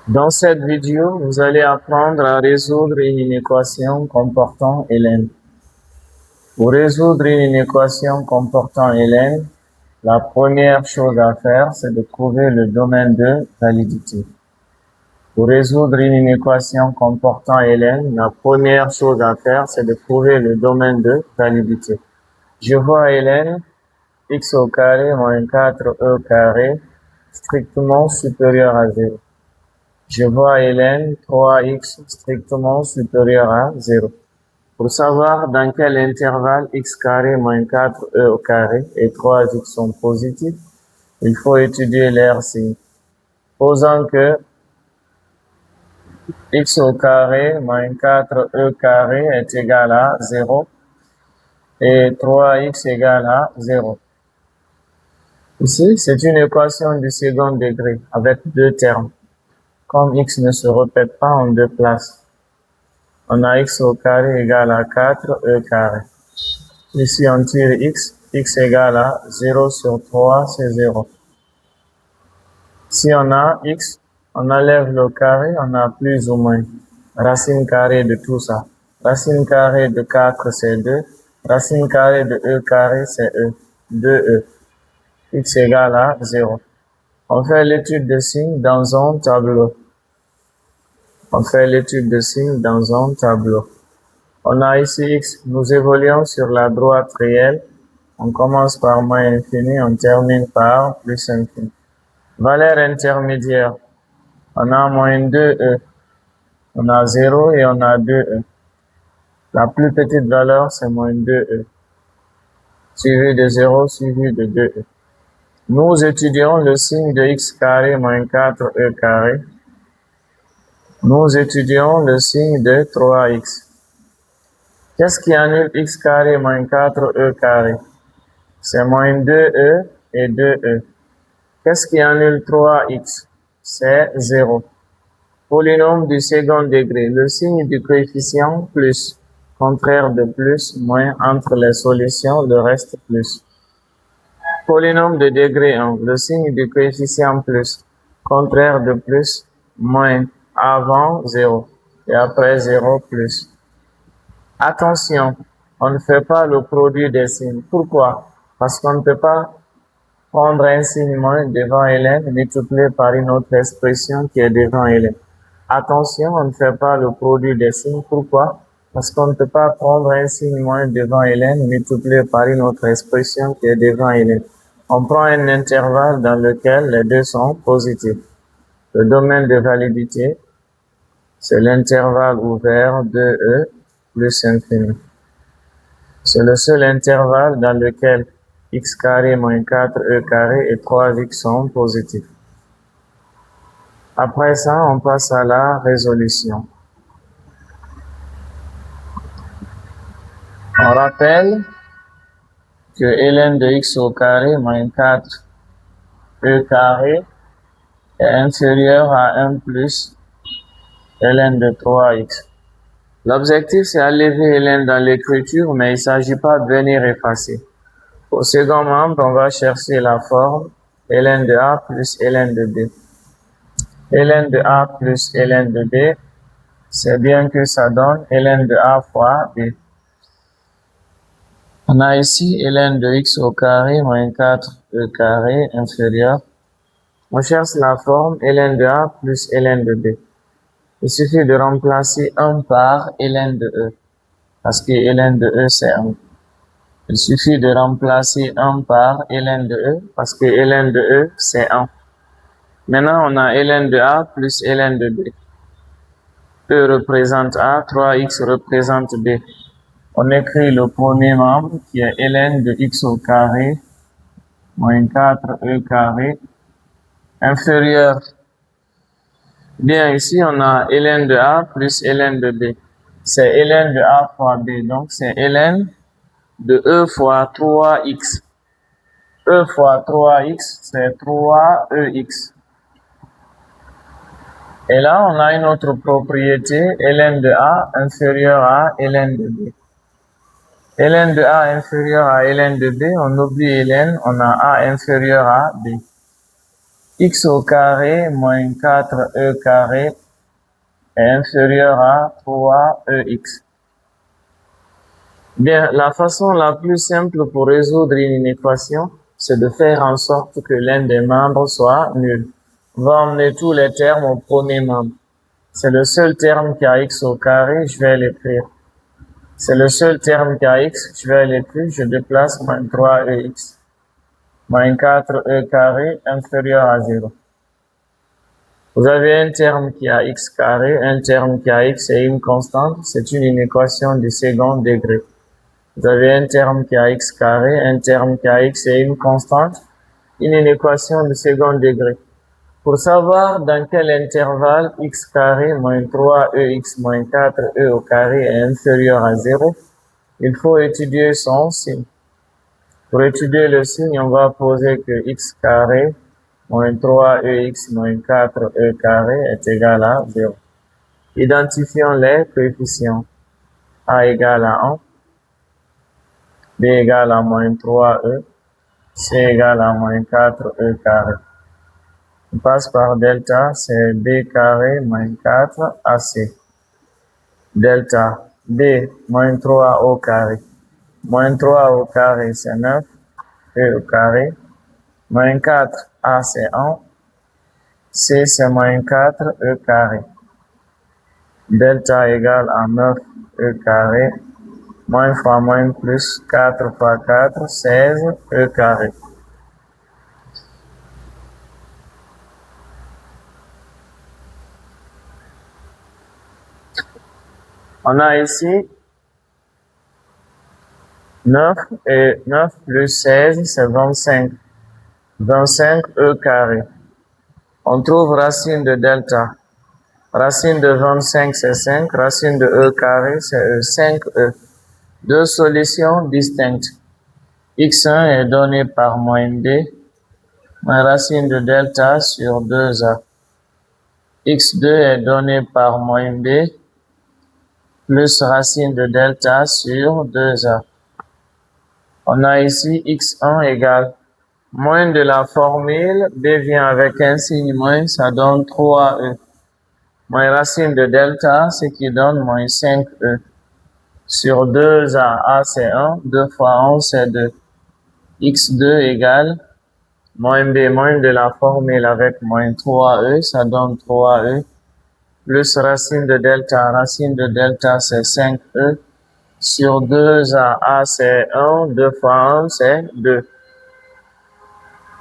Dans cette vidéo, vous allez apprendre à résoudre une équation comportant ln. Pour résoudre une équation comportant ln, la première chose à faire, c'est de trouver le domaine de validité. Pour résoudre une équation comportant ln, la première chose à faire, c'est de trouver le domaine de validité. Je vois ln x au carré moins 4e carré strictement supérieur à 0. Je vois ln 3x strictement supérieur à 0. Pour savoir dans quel intervalle x carré moins 4e au carré et 3x sont positifs, il faut étudier leur signe. Posant que x au carré moins 4e carré est égal à 0 et 3x égale à 0. Ici, c'est une équation du second degré avec deux termes. Comme x ne se répète pas en deux places, on a x au carré égale à 4e carré. Ici, on tire x égale à 0 sur 3, c'est 0. Si on a x, on enlève le carré, on a plus ou moins. Racine carrée de tout ça. Racine carrée de 4, c'est 2. Racine carrée de e carré, c'est e. 2e. X égale à 0. On fait l'étude de signes dans un tableau. On a ici x, nous évoluons sur la droite réelle. On commence par moins infini, on termine par plus infini. Valeur intermédiaire, on a moins 2e, on a 0 et on a 2e. La plus petite valeur, c'est moins 2e, suivi de 0, suivi de 2e. Nous étudions le signe de x carré moins 4e carré. Nous étudions le signe de 3x. Qu'est-ce qui annule x carré moins 4e carré? C'est moins 2e et 2e. Qu'est-ce qui annule 3x? C'est 0. Polynôme du second degré. Le signe du coefficient plus, contraire de plus, moins, entre les solutions, le reste plus. Polynôme de degré 1. Le signe du coefficient plus, contraire de plus, moins, avant 0 et après 0 plus. Attention, on ne fait pas le produit des signes. Pourquoi? Parce qu'on ne peut pas prendre un signe moins devant ln multiplié par une autre expression qui est devant ln. Attention, on ne fait pas le produit des signes. Pourquoi? Parce qu'on ne peut pas prendre un signe moins devant ln multiplié par une autre expression qui est devant ln. On prend un intervalle dans lequel les deux sont positifs. Le domaine de validité, c'est l'intervalle ouvert 2e plus infini. C'est le seul intervalle dans lequel x carré moins 4e carré et 3x sont positifs. Après ça, on passe à la résolution. On rappelle que ln de x au carré moins 4e carré est inférieur à 1 plus ln de 3x. L'objectif, c'est enlever ln dans l'écriture, mais il ne s'agit pas de venir effacer. Au second membre, on va chercher la forme ln de a plus ln de b. ln de a plus ln de b, c'est bien que ça donne ln de a fois b. On a ici ln de x au carré moins 4e carré inférieur. On cherche la forme ln de a plus ln de b. Il suffit de remplacer 1 par ln de e, parce que ln de e c'est 1. Il suffit de remplacer 1 par ln de e, parce que ln de e c'est 1. Maintenant, on a ln de a plus ln de b. E représente a, 3x représente b. On écrit le premier membre qui est ln de x au carré moins 4e carré inférieur. Bien, ici, on a ln de a plus ln de b. C'est ln de a fois b. Donc, c'est ln de e fois 3x. E fois 3x, c'est 3ex. Et là, on a une autre propriété, ln de a inférieur à ln de b. ln de a inférieur à ln de b, on oublie ln, on a a inférieur à b. x au carré moins 4e carré est inférieur à 3ex. Bien, la façon la plus simple pour résoudre une équation, c'est de faire en sorte que l'un des membres soit nul. On va emmener tous les termes au premier membre. C'est le seul terme qui a x au carré, je vais l'écrire. C'est le seul terme qui a x, je vais l'écrire, je déplace moins 3ex. Moins 4e carré inférieur à 0. Vous avez un terme qui a x carré, un terme qui a x et une constante, c'est une équation du second degré. Vous avez un terme qui a x carré, un terme qui a x et une constante, une équation du second degré. Pour savoir dans quel intervalle x carré moins 3ex moins 4e au carré est inférieur à 0, il faut étudier son signe. Pour étudier le signe, on va poser que x carré moins 3ex moins 4e carré est égal à 0. Identifions les coefficients. A égale à 1, B égale à moins 3e, C égale à moins 4e carré. On passe par delta, c'est B carré moins 4 AC. Delta, B moins 3 au carré. Moins 3 au carré, c'est 9, E au carré. Moins 4, A c'est 1. C c'est moins 4, E carré. Delta égale à 9, E carré. Moins fois moins plus 4 fois 4, 16, E carré. On a ici 9 et 9 plus 16, c'est 25. 25 E carré. On trouve racine de delta. Racine de 25, c'est 5. Racine de E carré, c'est 5E. Deux solutions distinctes. X1 est donné par moins B, moins racine de delta sur 2A. X2 est donné par moins B, plus racine de delta sur 2A. On a ici X1 égale moins de la formule, B vient avec un signe moins, ça donne 3E. Moins racine de delta, ce qui donne moins 5E. Sur 2A, A c'est 1, 2 fois 1 c'est 2. X2 égale moins B moins de la formule avec moins 3E, ça donne 3E. Plus racine de delta c'est 5E. Sur 2A, A c'est 1, 2 fois 1 c'est 2.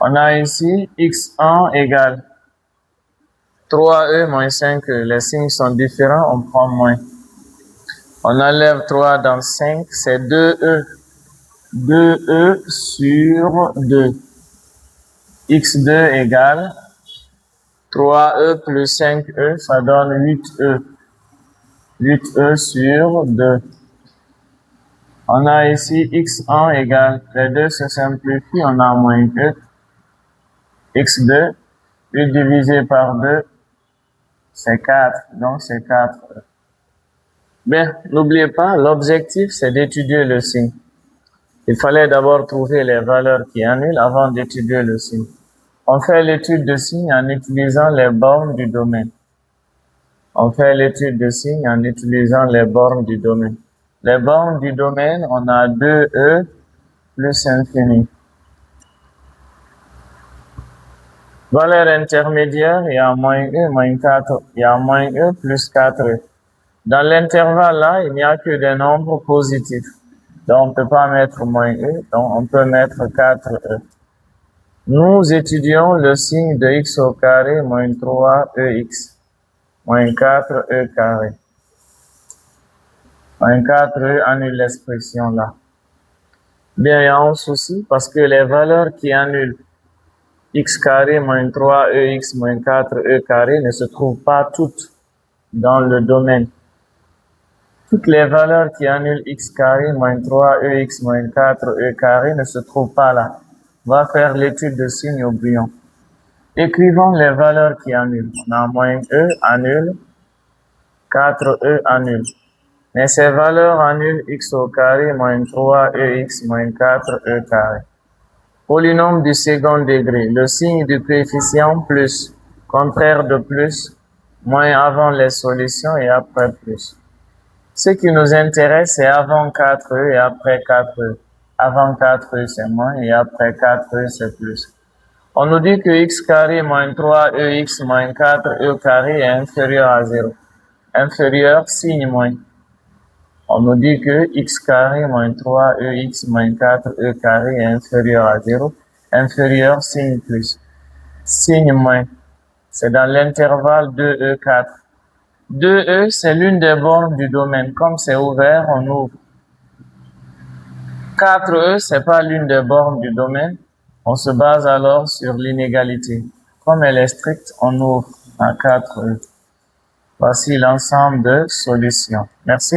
On a ici X1 égale 3E moins 5E. Les signes sont différents, on prend moins. On enlève 3 dans 5, c'est 2E. 2E sur 2. X2 égale 3E plus 5E, ça donne 8E. 8E sur 2. On a ici X1 égale, les deux se simplifient, on a moins E. X2, 8 divisé par 2, c'est 4, donc c'est 4E. Bien, n'oubliez pas, l'objectif c'est d'étudier le signe. Il fallait d'abord trouver les valeurs qui annulent avant d'étudier le signe. On fait l'étude de signe en utilisant les bornes du domaine. On fait l'étude de signe en utilisant les bornes du domaine. Les bornes du domaine, on a 2E plus infini. Valeur intermédiaire, il y a moins E, moins 4, il y a moins E plus 4E. Dans l'intervalle là, il n'y a que des nombres positifs. Donc, on ne peut pas mettre moins E, donc on peut mettre 4E. Nous étudions le signe de x au carré moins 3ex moins 4e carré. Moins 4e annule l'expression là. Bien, il y a un souci parce que les valeurs qui annulent x carré moins 3ex moins 4e carré ne se trouvent pas toutes dans le domaine. Toutes les valeurs qui annulent x carré moins 3ex moins 4e carré ne se trouvent pas là. On va faire l'étude de signe au brouillon. Écrivons les valeurs qui annulent. On a moins e annule, 4e annule. Mais ces valeurs annulent x au carré moins 3ex moins 4e carré. Polynôme du second degré. Le signe du coefficient plus, contraire de plus, moins avant les solutions et après plus. Ce qui nous intéresse, c'est avant 4e et après 4e. Avant 4e, c'est moins et après 4e, c'est plus. On nous dit que x carré moins 3ex moins 4e carré est inférieur à 0. Inférieur, signe moins. On nous dit que x carré moins 3ex moins 4e carré est inférieur à 0. Inférieur, signe plus. Signe moins. C'est dans l'intervalle 2e, 4. 2e, c'est l'une des bornes du domaine. Comme c'est ouvert, on ouvre. 4e, c'est pas l'une des bornes du domaine. On se base alors sur l'inégalité. Comme elle est stricte, on ouvre à 4e. Voici l'ensemble de solutions. Merci.